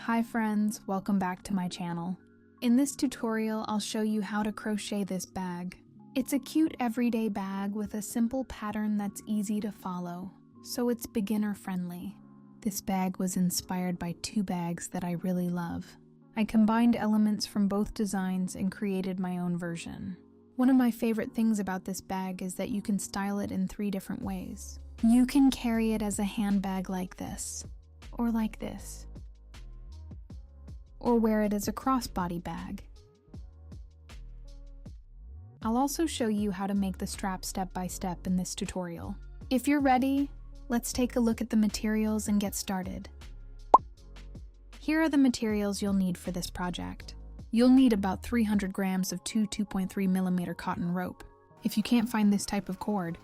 Hi friends, welcome back to my channel. In this tutorial, I'll show you how to crochet this bag. It's a cute everyday bag with a simple pattern that's easy to follow, so it's beginner friendly. This bag was inspired by two bags that I really love. I combined elements from both designs and created my own version. One of my favorite things about this bag is that you can style it in 3 different ways. You can carry it as a handbag like this, or like this, or wear it as a crossbody bag. I'll also show you how to make the strap step by step in this tutorial. If you're ready, let's take a look at the materials and get started. Here are the materials you'll need for this project. You'll need about 300 grams of 2.3mm cotton rope. If you can't find this type of cord,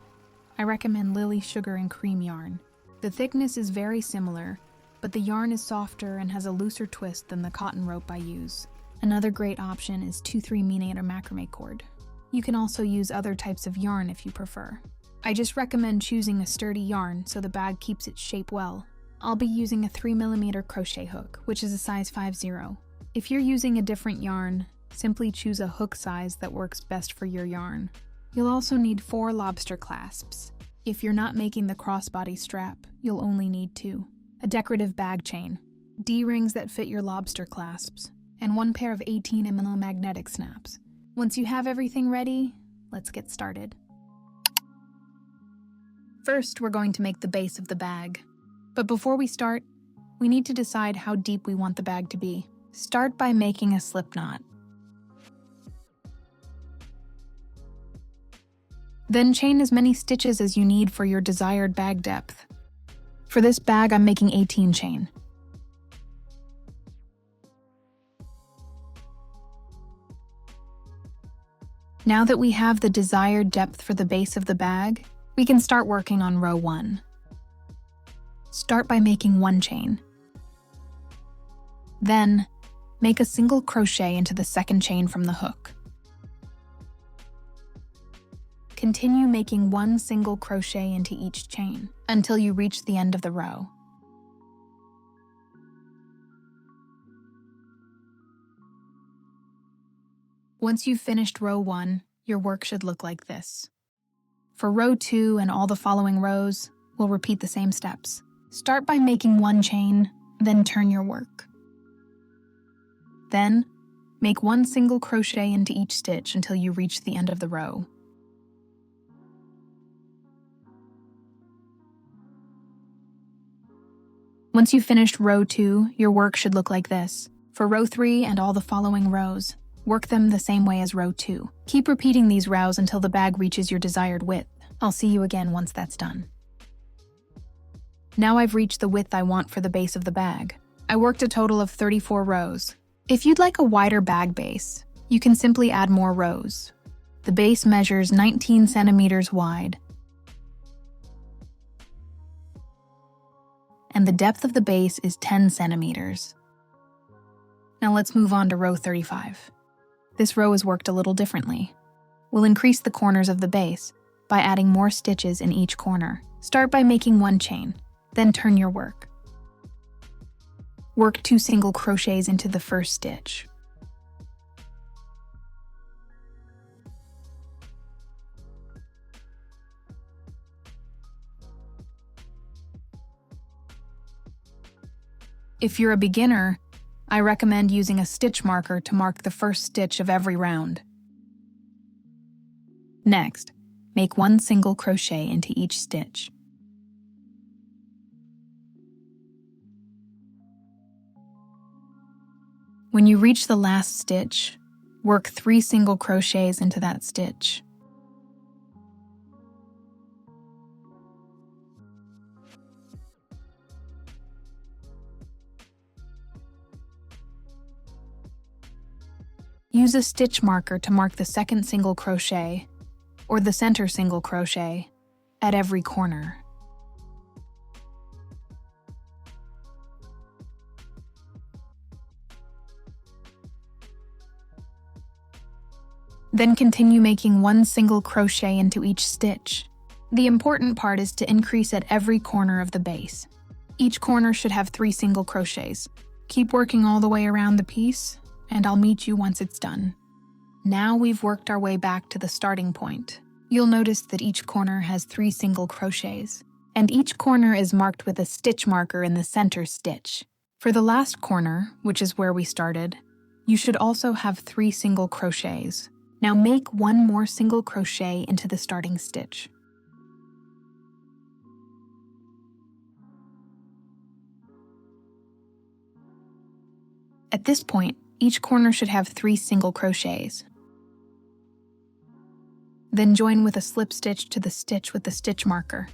I recommend lily sugar and cream yarn. The thickness is very similar, but the yarn is softer and has a looser twist than the cotton rope I use. Another great option is 2.3mm macrame cord. You can also use other types of yarn if you prefer. I just recommend choosing a sturdy yarn so the bag keeps its shape well. I'll be using a 3mm crochet hook, which is a size 5/0. If you're using a different yarn, simply choose a hook size that works best for your yarn. You'll also need 4 lobster clasps. If you're not making the crossbody strap, you'll only need 2. A decorative bag chain, D-rings that fit your lobster clasps, and 1 pair of 18mm magnetic snaps. Once you have everything ready, let's get started. First, we're going to make the base of the bag. But before we start, we need to decide how deep we want the bag to be. Start by making a slip knot. Then chain as many stitches as you need for your desired bag depth. For this bag, I'm making 18 chain. Now that we have the desired depth for the base of the bag, we can start working on row 1. Start by making 1 chain. Then, make a single crochet into the second chain from the hook. Continue making 1 single crochet into each chain until you reach the end of the row. Once you've finished row 1, your work should look like this. For row 2 and all the following rows, we'll repeat the same steps. Start by making 1 chain, then turn your work. Then, make 1 single crochet into each stitch until you reach the end of the row. Once you've finished row 2, your work should look like this. For row 3 and all the following rows, work them the same way as row 2. Keep repeating these rows until the bag reaches your desired width. I'll see you again once that's done. Now I've reached the width I want for the base of the bag. I worked a total of 34 rows. If you'd like a wider bag base, you can simply add more rows. The base measures 19 centimeters wide, and the depth of the base is 10 centimeters. Now let's move on to row 35. This row is worked a little differently. We'll increase the corners of the base by adding more stitches in each corner. Start by making 1 chain, then turn your work. Work 2 single crochets into the first stitch. If you're a beginner, I recommend using a stitch marker to mark the first stitch of every round. Next, make 1 single crochet into each stitch. When you reach the last stitch, work 3 single crochets into that stitch. Use a stitch marker to mark the second single crochet, or the center single crochet, at every corner. Then continue making 1 single crochet into each stitch. The important part is to increase at every corner of the base. Each corner should have 3 single crochets. Keep working all the way around the piece, and I'll meet you once it's done. Now we've worked our way back to the starting point. You'll notice that each corner has 3 single crochets, and each corner is marked with a stitch marker in the center stitch. For the last corner, which is where we started, you should also have 3 single crochets. Now make 1 more single crochet into the starting stitch. At this point, each corner should have 3 single crochets. Then join with a slip stitch to the stitch with the stitch marker.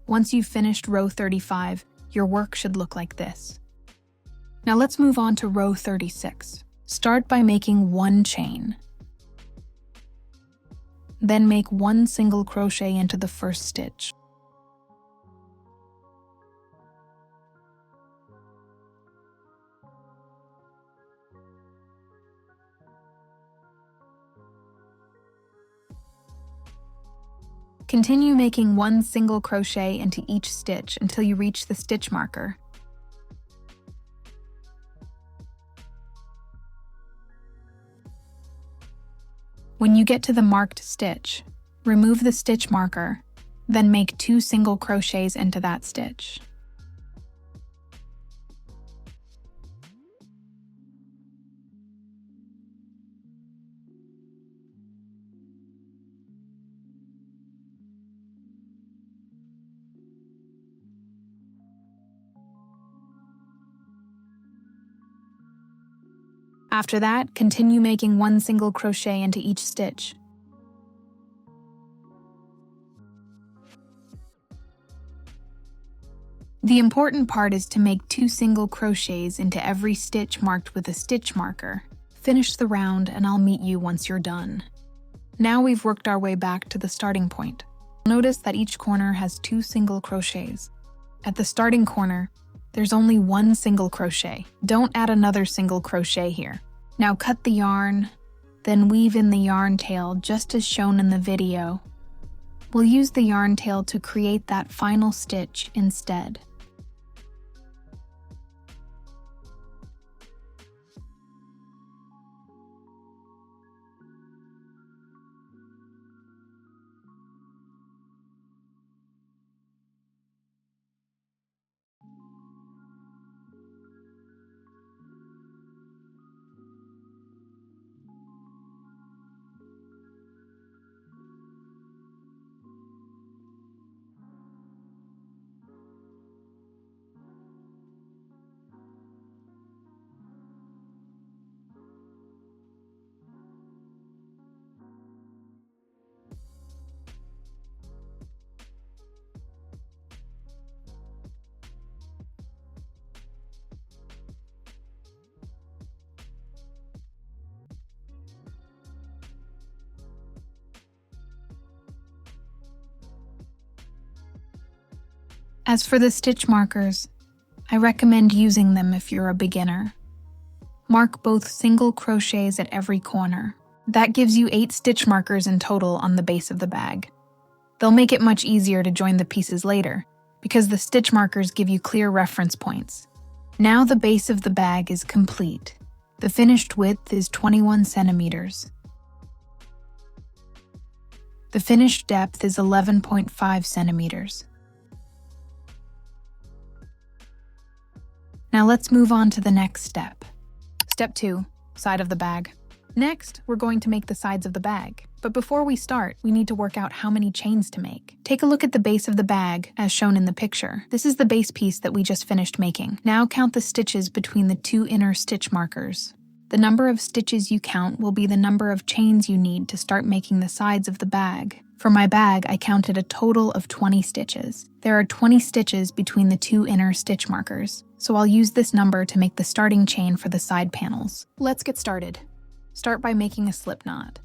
Once you've finished row 35, your work should look like this. Now let's move on to row 36. Start by making 1 chain. Then make 1 single crochet into the first stitch. Continue making 1 single crochet into each stitch until you reach the stitch marker. When you get to the marked stitch, remove the stitch marker, then make 2 single crochets into that stitch. After that, continue making 1 single crochet into each stitch. The important part is to make 2 single crochets into every stitch marked with a stitch marker. Finish the round and I'll meet you once you're done. Now we've worked our way back to the starting point. Notice that each corner has 2 single crochets. At the starting corner, there's only 1 single crochet. Don't add another single crochet here. Now cut the yarn, then weave in the yarn tail just as shown in the video. We'll use the yarn tail to create that final stitch instead. As for the stitch markers, I recommend using them if you're a beginner. Mark both single crochets at every corner. That gives you 8 stitch markers in total on the base of the bag. They'll make it much easier to join the pieces later, because the stitch markers give you clear reference points. Now the base of the bag is complete. The finished width is 21 centimeters. The finished depth is 11.5 centimeters. Now let's move on to the next step. Step 2, side of the bag. Next, we're going to make the sides of the bag. But before we start, we need to work out how many chains to make. Take a look at the base of the bag, as shown in the picture. This is the base piece that we just finished making. Now count the stitches between the 2 inner stitch markers. The number of stitches you count will be the number of chains you need to start making the sides of the bag. For my bag, I counted a total of 20 stitches. There are 20 stitches between the 2 inner stitch markers, so I'll use this number to make the starting chain for the side panels. Let's get started. Start by making a slip knot.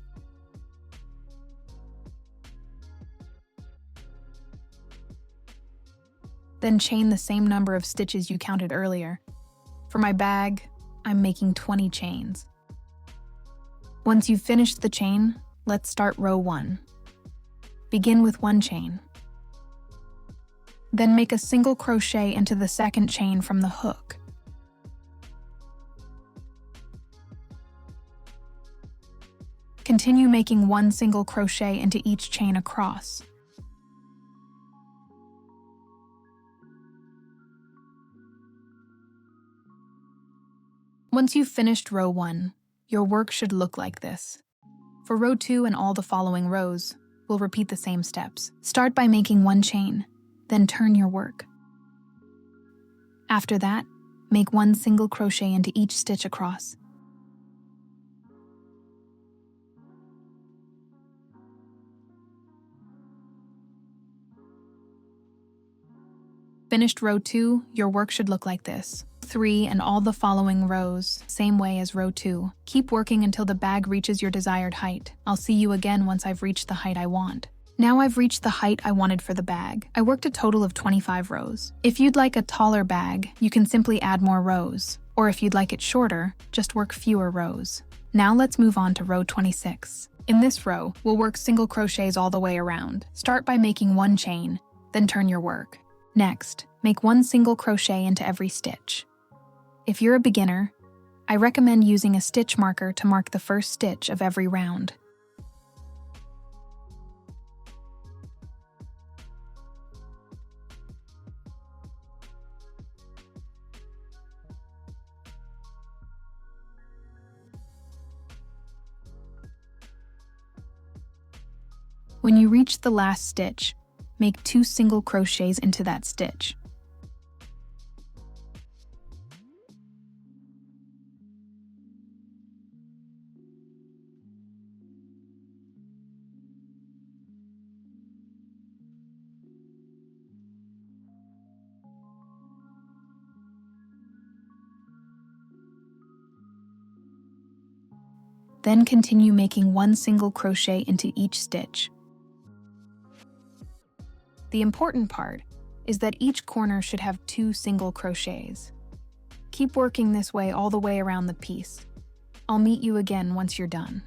Then chain the same number of stitches you counted earlier. For my bag, I'm making 20 chains. Once you've finished the chain, Let's start row 1. Begin with 1 chain. Then make a single crochet into the second chain from the hook. Continue making 1 single crochet into each chain across. Once you've finished row 1, your work should look like this. For row 2 and all the following rows, we'll repeat the same steps. Start by making 1 chain, then turn your work. After that, make 1 single crochet into each stitch across. Finished row 2, your work should look like this. 3 and all the following rows, same way as row 2. Keep working until the bag reaches your desired height. I'll see you again once I've reached the height I want. Now I've reached the height I wanted for the bag. I worked a total of 25 rows. If you'd like a taller bag, you can simply add more rows. Or if you'd like it shorter, just work fewer rows. Now let's move on to row 26. In this row, we'll work single crochets all the way around. Start by making 1 chain, then turn your work. Next, make 1 single crochet into every stitch. If you're a beginner, I recommend using a stitch marker to mark the first stitch of every round. When you reach the last stitch, make 2 single crochets into that stitch. Then continue making 1 single crochet into each stitch. The important part is that each corner should have 2 single crochets. Keep working this way all the way around the piece. I'll meet you again once you're done.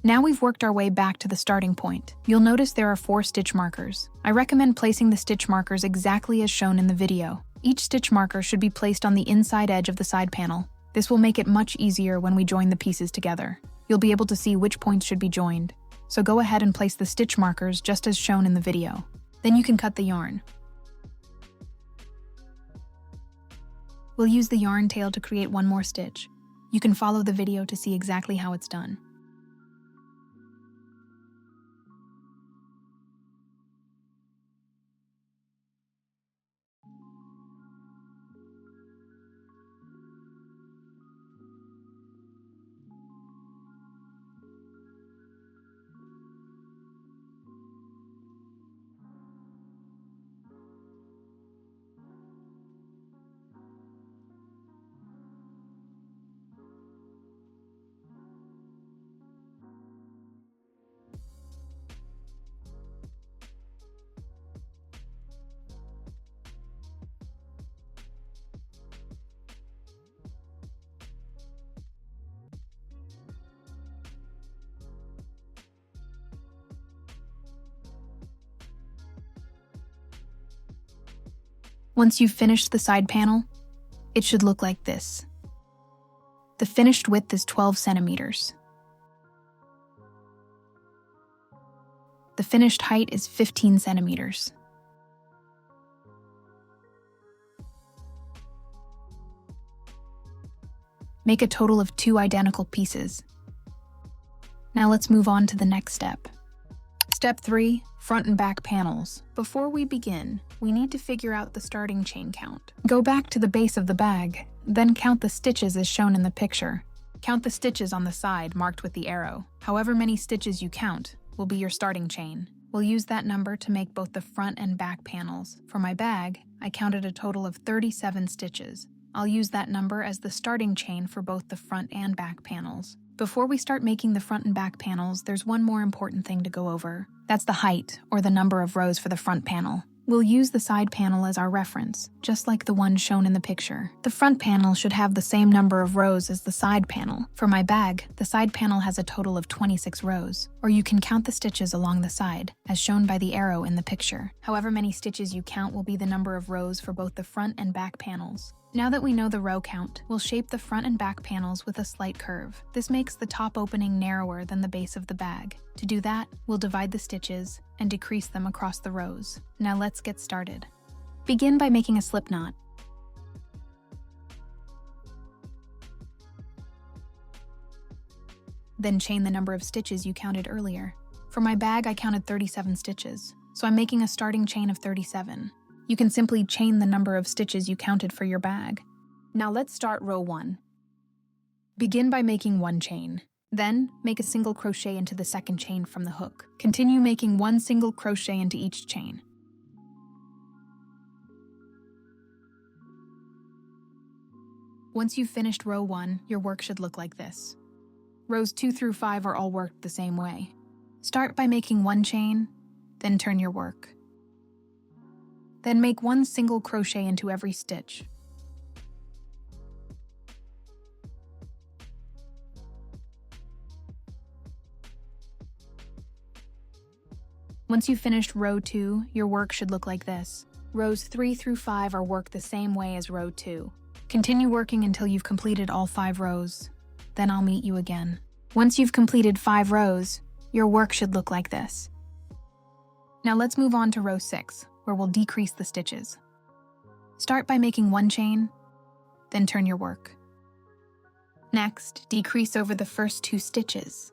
Now we've worked our way back to the starting point. You'll notice there are 4 stitch markers. I recommend placing the stitch markers exactly as shown in the video. Each stitch marker should be placed on the inside edge of the side panel. This will make it much easier when we join the pieces together. You'll be able to see which points should be joined. So go ahead and place the stitch markers just as shown in the video. Then you can cut the yarn. We'll use the yarn tail to create 1 more stitch. You can follow the video to see exactly how it's done. Once you've finished the side panel, it should look like this. The finished width is 12 centimeters. The finished height is 15 centimeters. Make a total of 2 identical pieces. Now let's move on to the next step. Step 3, front and back panels. Before we begin, we need to figure out the starting chain count. Go back to the base of the bag, then count the stitches as shown in the picture. Count the stitches on the side marked with the arrow. However many stitches you count will be your starting chain. We'll use that number to make both the front and back panels. For my bag, I counted a total of 37 stitches. I'll use that number as the starting chain for both the front and back panels. Before we start making the front and back panels, there's one more important thing to go over. That's the height, or the number of rows for the front panel. We'll use the side panel as our reference, just like the one shown in the picture. The front panel should have the same number of rows as the side panel. For my bag, the side panel has a total of 26 rows, or you can count the stitches along the side, as shown by the arrow in the picture. However many stitches you count will be the number of rows for both the front and back panels. Now that we know the row count, we'll shape the front and back panels with a slight curve. This makes the top opening narrower than the base of the bag. To do that, we'll divide the stitches and decrease them across the rows. Now let's get started. Begin by making a slip knot. Then chain the number of stitches you counted earlier. For my bag, I counted 37 stitches, so I'm making a starting chain of 37. You can simply chain the number of stitches you counted for your bag. Now let's start row 1. Begin by making 1 chain. Then, make a single crochet into the second chain from the hook. Continue making 1 single crochet into each chain. Once you've finished row 1, your work should look like this. Rows 2 through 5 are all worked the same way. Start by making 1 chain, then turn your work. Then make 1 single crochet into every stitch. Once you've finished row 2, your work should look like this. Rows 3 through 5 are worked the same way as row 2. Continue working until you've completed all 5 rows. Then I'll meet you again. Once you've completed 5 rows, your work should look like this. Now let's move on to row 6, where we'll decrease the stitches. Start by making 1 chain, then turn your work. Next, decrease over the first 2 stitches.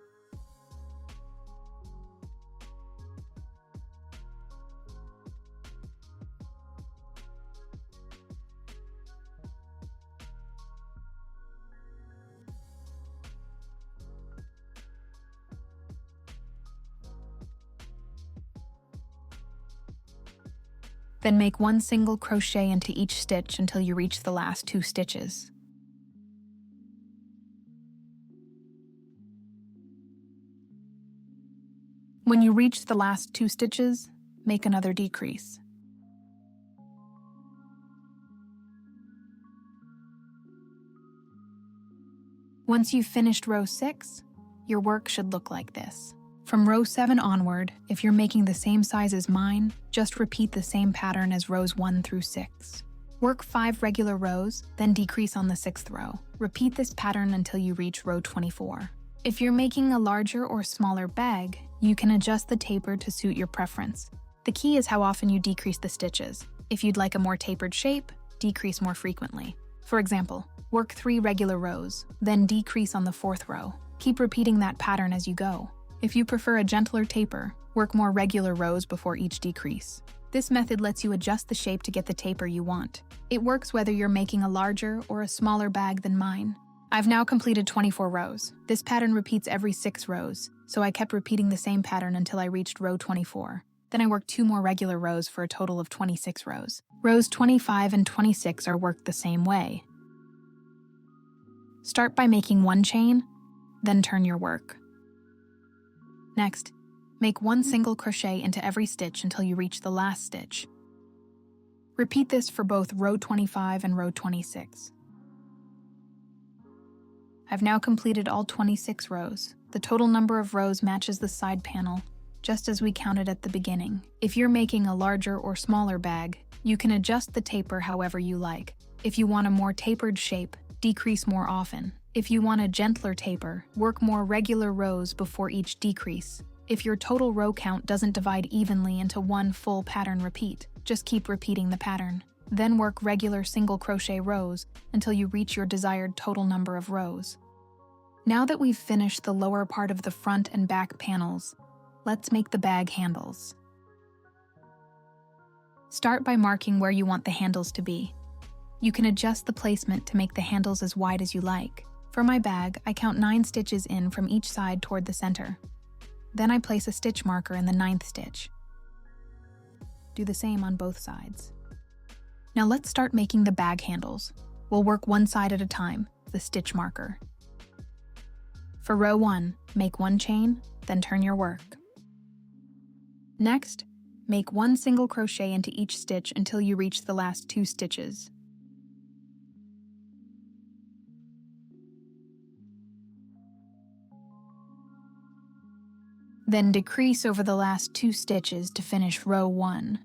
Then make 1 single crochet into each stitch until you reach the last 2 stitches. When you reach the last 2 stitches, make another decrease. Once you've finished row 6, your work should look like this. From row 7 onward, if you're making the same size as mine, just repeat the same pattern as rows 1 through 6. Work 5 regular rows, then decrease on the 6th row. Repeat this pattern until you reach row 24. If you're making a larger or smaller bag, you can adjust the taper to suit your preference. The key is how often you decrease the stitches. If you'd like a more tapered shape, decrease more frequently. For example, work 3 regular rows, then decrease on the 4th row. Keep repeating that pattern as you go. If you prefer a gentler taper, work more regular rows before each decrease. This method lets you adjust the shape to get the taper you want. It works whether you're making a larger or a smaller bag than mine. I've now completed 24 rows. This pattern repeats every 6 rows, so I kept repeating the same pattern until I reached row 24. Then I worked 2 more regular rows for a total of 26 rows. Rows 25 and 26 are worked the same way. Start by making 1 chain, then turn your work. Next, make 1 single crochet into every stitch until you reach the last stitch. Repeat this for both row 25 and row 26. I've now completed all 26 rows. The total number of rows matches the side panel, just as we counted at the beginning. If you're making a larger or smaller bag, you can adjust the taper however you like. If you want a more tapered shape, decrease more often. If you want a gentler taper, work more regular rows before each decrease. If your total row count doesn't divide evenly into 1 full pattern repeat, just keep repeating the pattern. Then work regular single crochet rows until you reach your desired total number of rows. Now that we've finished the lower part of the front and back panels, let's make the bag handles. Start by marking where you want the handles to be. You can adjust the placement to make the handles as wide as you like. For my bag, I count 9 stitches in from each side toward the center. Then I place a stitch marker in the 9th stitch. Do the same on both sides. Now let's start making the bag handles. We'll work 1 side at a time, the stitch marker. For row 1, make 1 chain, then turn your work. Next, make one single crochet into each stitch until you reach the last 2 stitches. Then decrease over the last 2 stitches to finish row 1.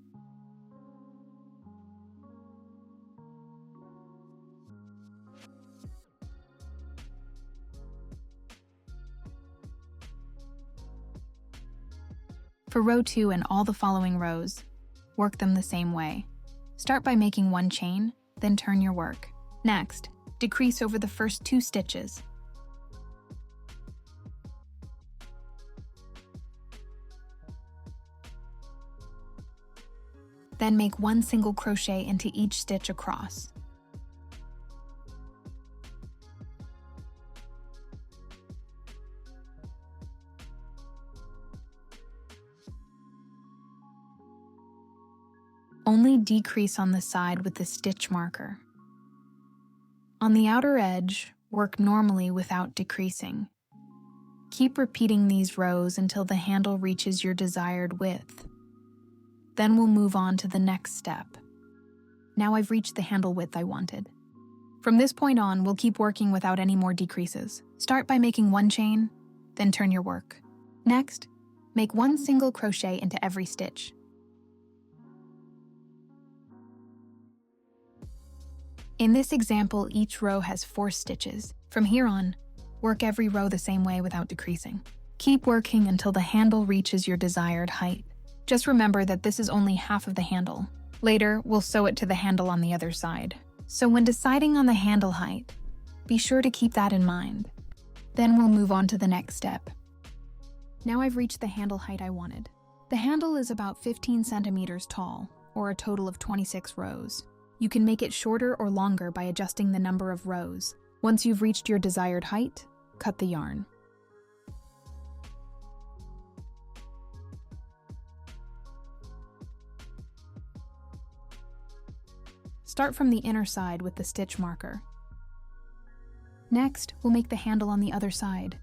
For row 2 and all the following rows, work them the same way. Start by making 1 chain, then turn your work. Next, decrease over the first 2 stitches. Then make 1 single crochet into each stitch across. Only decrease on the side with the stitch marker. On the outer edge, work normally without decreasing. Keep repeating these rows until the handle reaches your desired width. Then we'll move on to the next step. Now I've reached the handle width I wanted. From this point on, we'll keep working without any more decreases. Start by making 1 chain, then turn your work. Next, make 1 single crochet into every stitch. In this example, each row has 4 stitches. From here on, work every row the same way without decreasing. Keep working until the handle reaches your desired height. Just remember that this is only half of the handle. Later, we'll sew it to the handle on the other side. So when deciding on the handle height, be sure to keep that in mind. Then we'll move on to the next step. Now I've reached the handle height I wanted. The handle is about 15 centimeters tall, or a total of 26 rows. You can make it shorter or longer by adjusting the number of rows. Once you've reached your desired height, cut the yarn. Start from the inner side with the stitch marker. Next, we'll make the handle on the other side.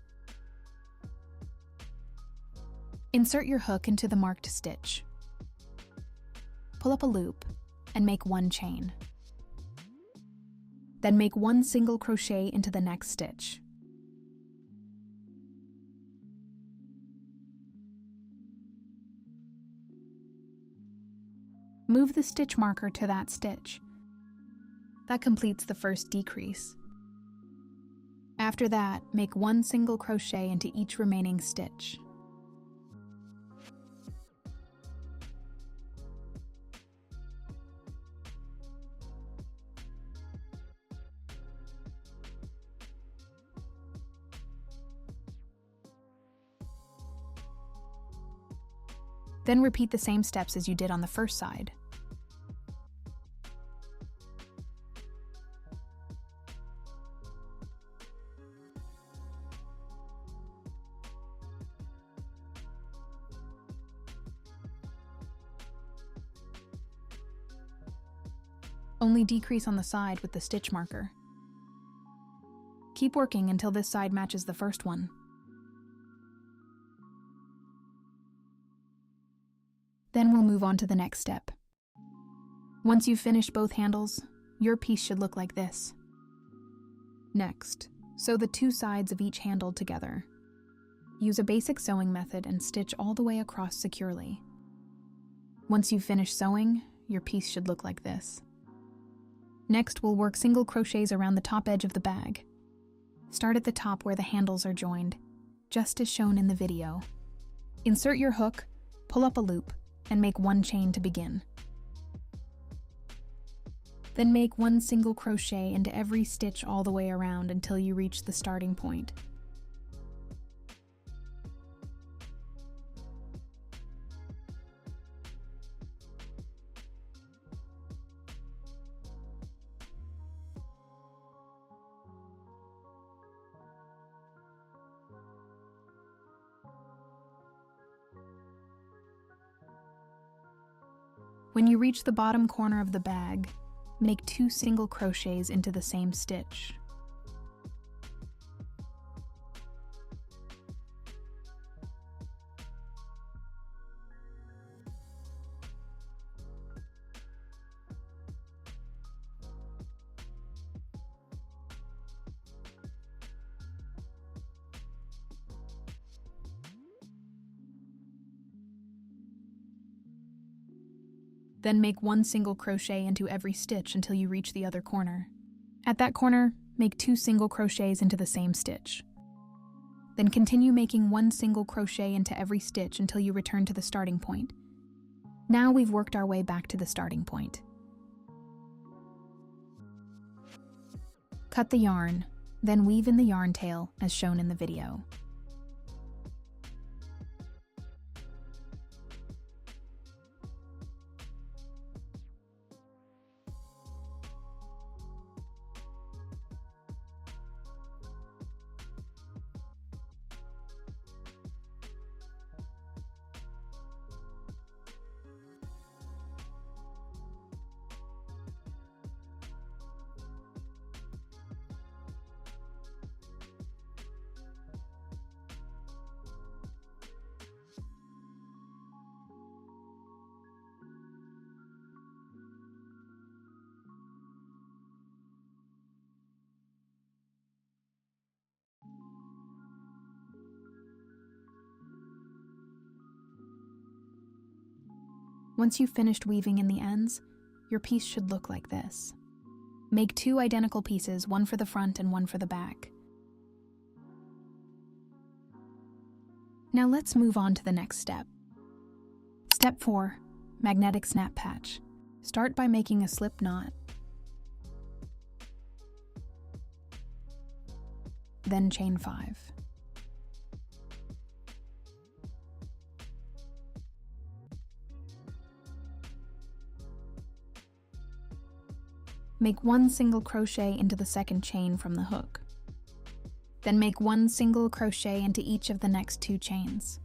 Insert your hook into the marked stitch. Pull up a loop and make 1 chain. Then make 1 single crochet into the next stitch. Move the stitch marker to that stitch. That completes the first decrease. After that, make 1 single crochet into each remaining stitch. Then repeat the same steps as you did on the first side. Only decrease on the side with the stitch marker. Keep working until this side matches the first one. Then we'll move on to the next step. Once you've finished both handles, your piece should look like this. Next, sew the 2 sides of each handle together. Use a basic sewing method and stitch all the way across securely. Once you've finished sewing, your piece should look like this. Next, we'll work single crochets around the top edge of the bag. Start at the top where the handles are joined, just as shown in the video. Insert your hook, pull up a loop, and make 1 chain to begin. Then make 1 single crochet into every stitch all the way around until you reach the starting point. When you reach the bottom corner of the bag, make 2 single crochets into the same stitch. Then make 1 single crochet into every stitch until you reach the other corner. At that corner, make 2 single crochets into the same stitch. Then continue making 1 single crochet into every stitch until you return to the starting point. Now we've worked our way back to the starting point. Cut the yarn, then weave in the yarn tail as shown in the video. Once you've finished weaving in the ends, your piece should look like this. Make 2 identical pieces, one for the front and one for the back. Now let's move on to the next step. Step 4, magnetic snap patch. Start by making a slip knot. Then chain 5. Make 1 single crochet into the second chain from the hook. Then make 1 single crochet into each of the next 2 chains.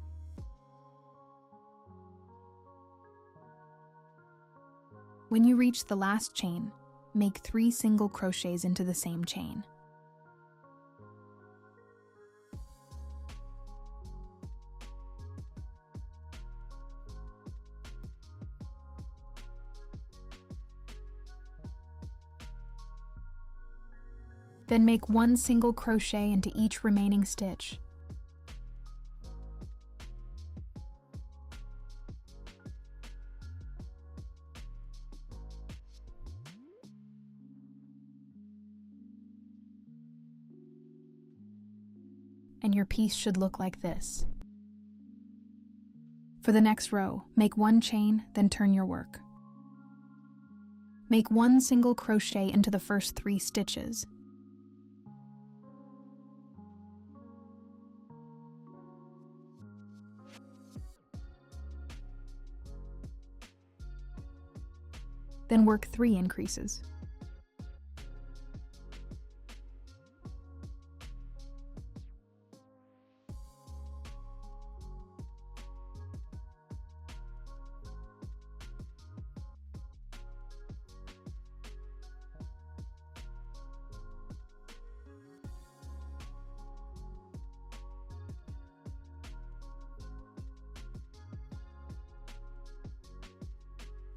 When you reach the last chain, make 3 single crochets into the same chain. Then make 1 single crochet into each remaining stitch. And your piece should look like this. For the next row, make 1 chain, then turn your work. Make 1 single crochet into the first 3 stitches. Then work 3 increases.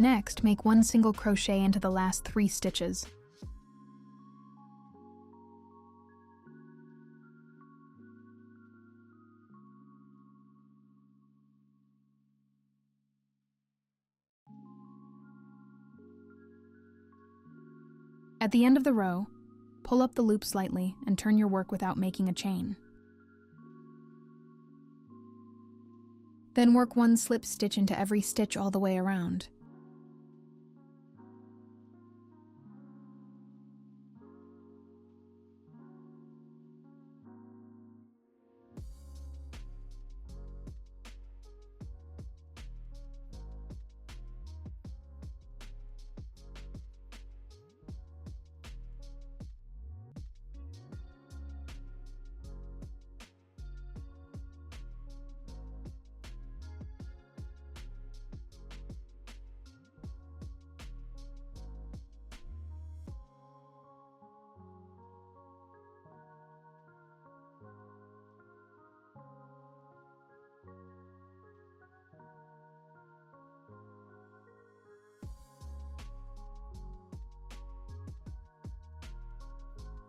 Next, make 1 single crochet into the last 3 stitches. At the end of the row, pull up the loop slightly and turn your work without making a chain. Then work 1 slip stitch into every stitch all the way around.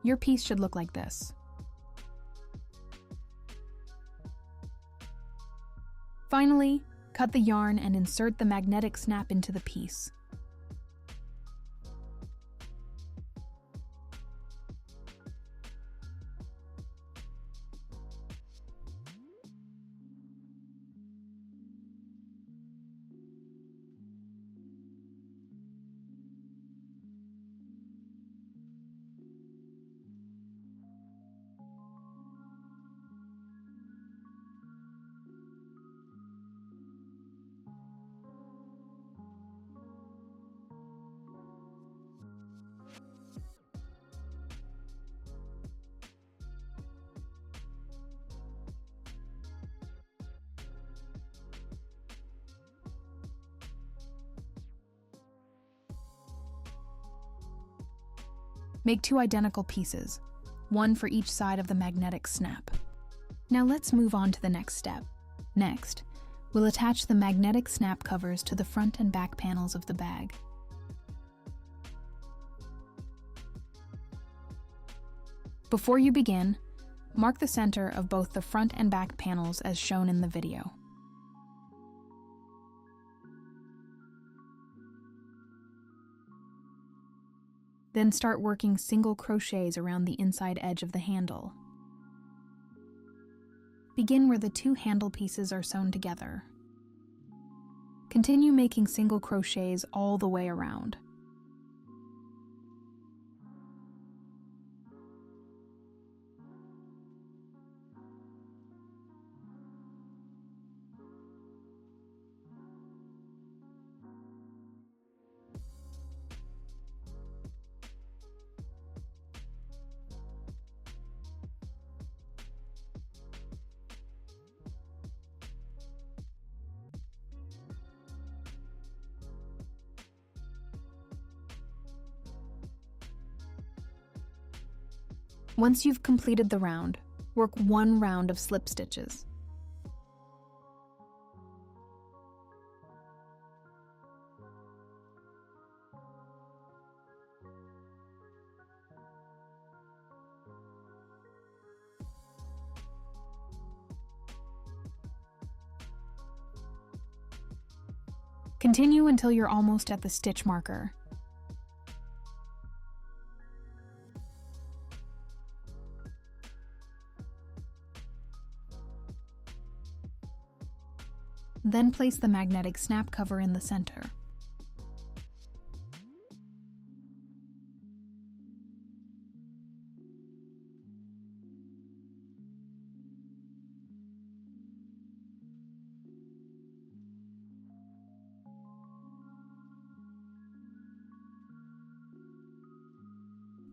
Your piece should look like this. Finally, cut the yarn and insert the magnetic snap into the piece. Make 2 identical pieces, one for each side of the magnetic snap. Now let's move on to the next step. Next, we'll attach the magnetic snap covers to the front and back panels of the bag. Before you begin, mark the center of both the front and back panels as shown in the video. Then start working single crochets around the inside edge of the handle. Begin where the 2 handle pieces are sewn together. Continue making single crochets all the way around. Once you've completed the round, work 1 round of slip stitches. Continue until you're almost at the stitch marker. Then place the magnetic snap cover in the center.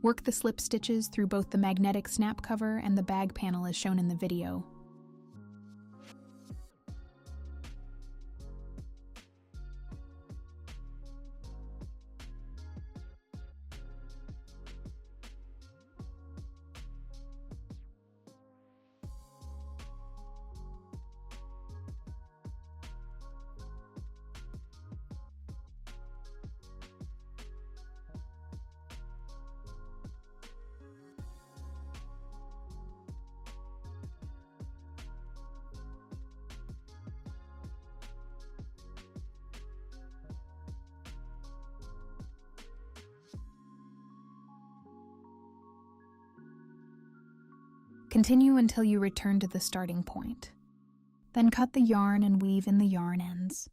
Work the slip stitches through both the magnetic snap cover and the bag panel as shown in the video. Continue until you return to the starting point. Then cut the yarn and weave in the yarn ends.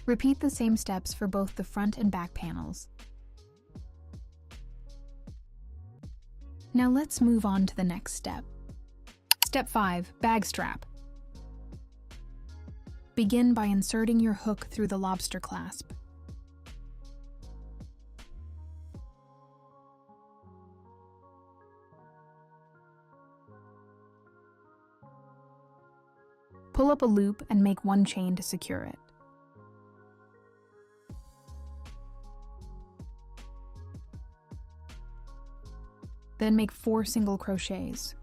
Repeat the same steps for both the front and back panels. Now let's move on to the next step. Step 5. Bag strap. Begin by inserting your hook through the lobster clasp. Pull up a loop and make 1 chain to secure it. Then make 4 single crochets,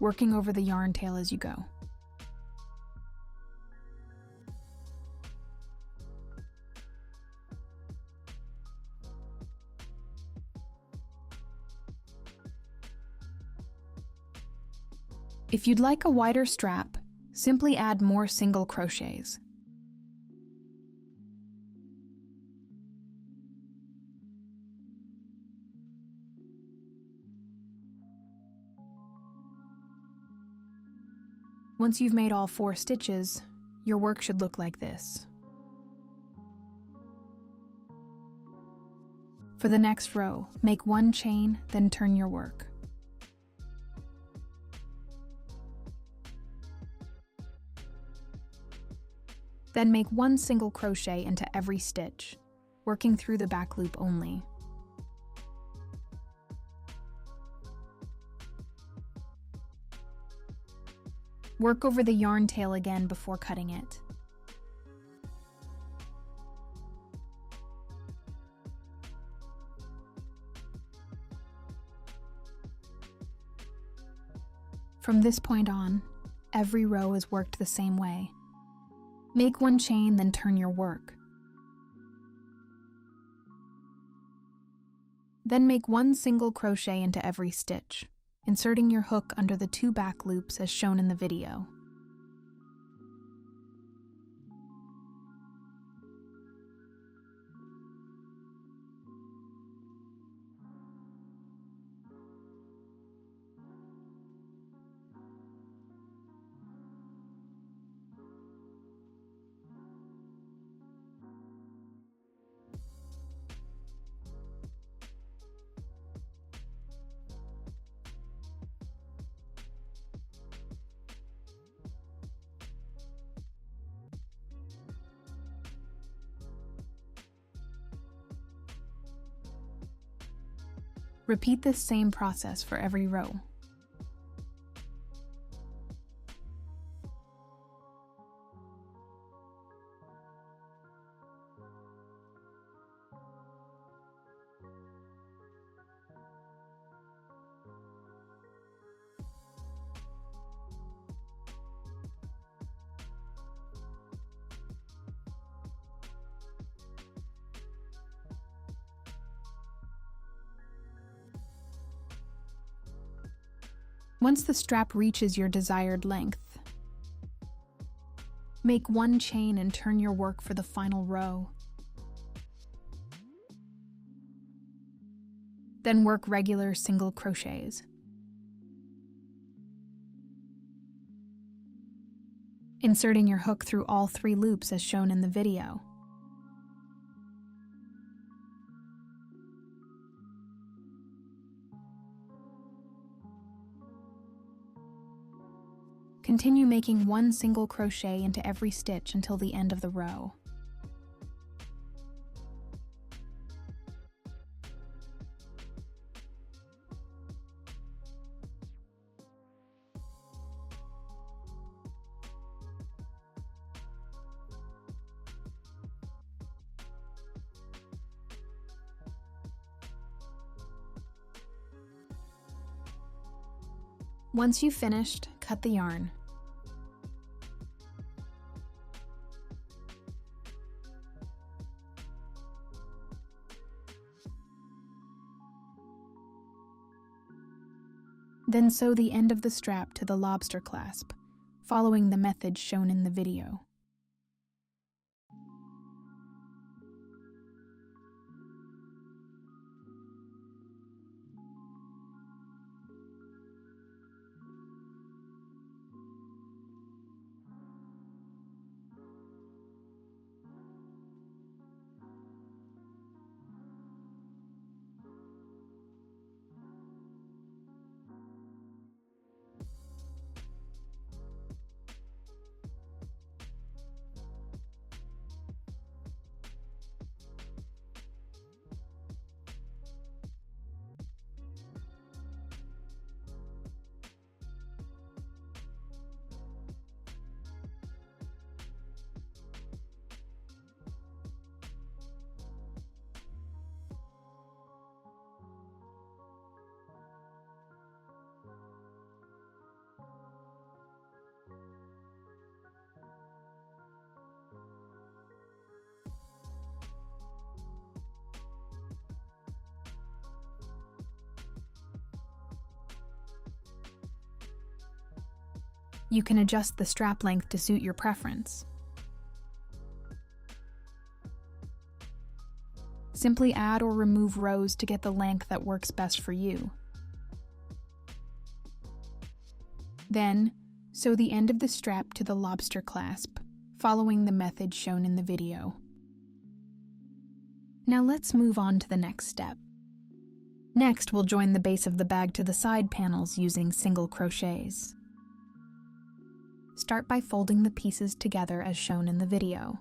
working over the yarn tail as you go. If you'd like a wider strap, simply add more single crochets. Once you've made all 4 stitches, your work should look like this. For the next row, make 1 chain, then turn your work. Then make 1 single crochet into every stitch, working through the back loop only. Work over the yarn tail again before cutting it. From this point on, every row is worked the same way. Make 1 chain, then turn your work. Then make 1 single crochet into every stitch, inserting your hook under the 2 back loops as shown in the video. Repeat this same process for every row. Once the strap reaches your desired length, make 1 chain and turn your work for the final row. Then work regular single crochets. Inserting your hook through all 3 loops as shown in the video. Continue making 1 single crochet into every stitch until the end of the row. Once you've finished, cut the yarn. Then sew the end of the strap to the lobster clasp, following the method shown in the video. You can adjust the strap length to suit your preference. Simply add or remove rows to get the length that works best for you. Then, sew the end of the strap to the lobster clasp, following the method shown in the video. Now let's move on to the next step. Next, we'll join the base of the bag to the side panels using single crochets. Start by folding the pieces together as shown in the video.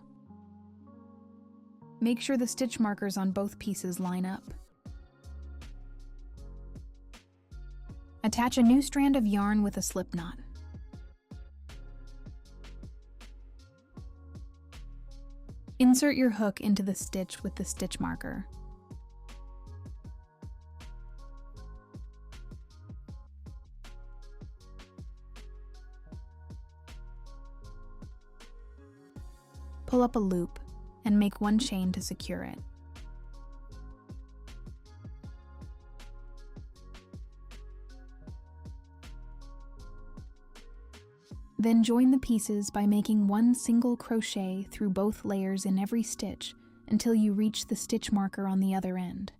Make sure the stitch markers on both pieces line up. Attach a new strand of yarn with a slip knot. Insert your hook into the stitch with the stitch marker. Pull up a loop and make one chain to secure it. Then join the pieces by making one single crochet through both layers in every stitch until you reach the stitch marker on the other end.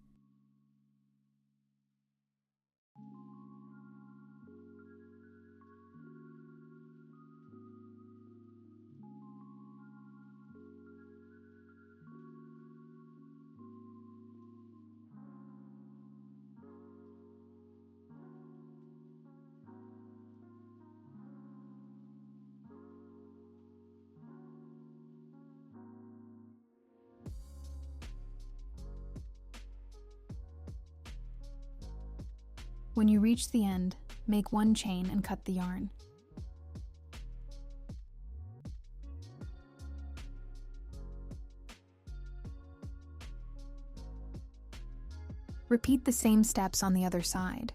When you reach the end, make one chain and cut the yarn. Repeat the same steps on the other side.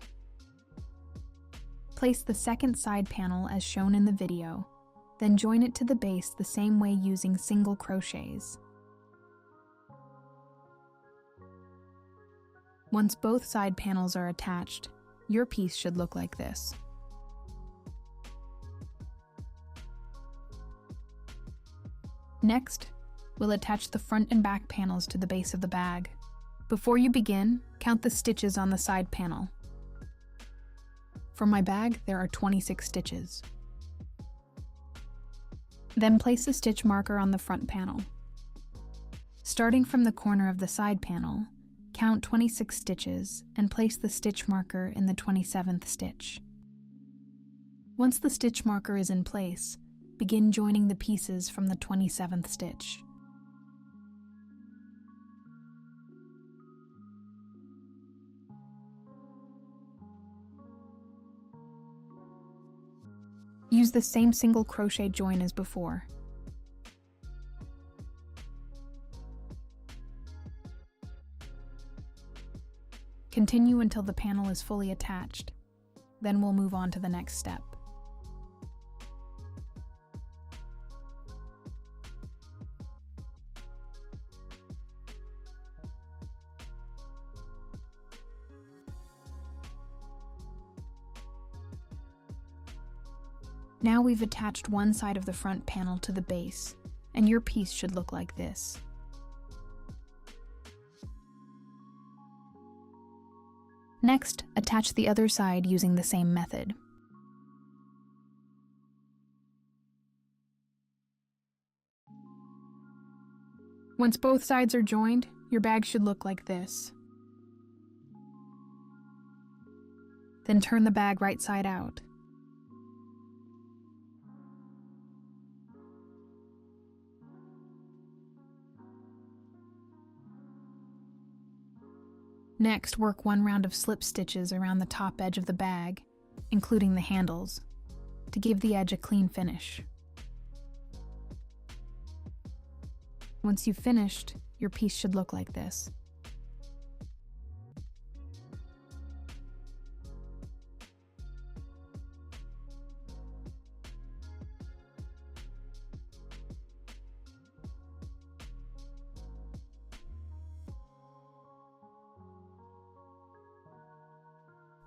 Place the second side panel as shown in the video, then join it to the base the same way using single crochets. Once both side panels are attached, your piece should look like this. Next, we'll attach the front and back panels to the base of the bag. Before you begin, count the stitches on the side panel. For my bag, there are 26 stitches. Then place a stitch marker on the front panel. Starting from the corner of the side panel, count 26 stitches and place the stitch marker in the 27th stitch. Once the stitch marker is in place, begin joining the pieces from the 27th stitch. Use the same single crochet join as before. Continue until the panel is fully attached. Then we'll move on to the next step. Now we've attached one side of the front panel to the base, and your piece should look like this. Next, attach the other side using the same method. Once both sides are joined, your bag should look like this. Then turn the bag right side out. Next, work one round of slip stitches around the top edge of the bag, including the handles, to give the edge a clean finish. Once you've finished, your piece should look like this.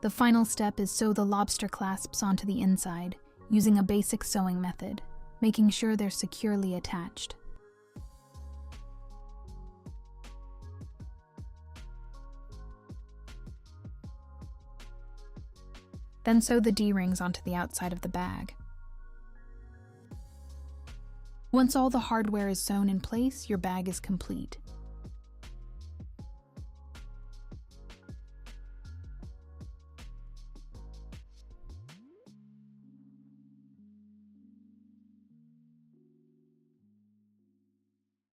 The final step is sew the lobster clasps onto the inside using a basic sewing method, making sure they're securely attached. Then sew the D-rings onto the outside of the bag. Once all the hardware is sewn in place, your bag is complete.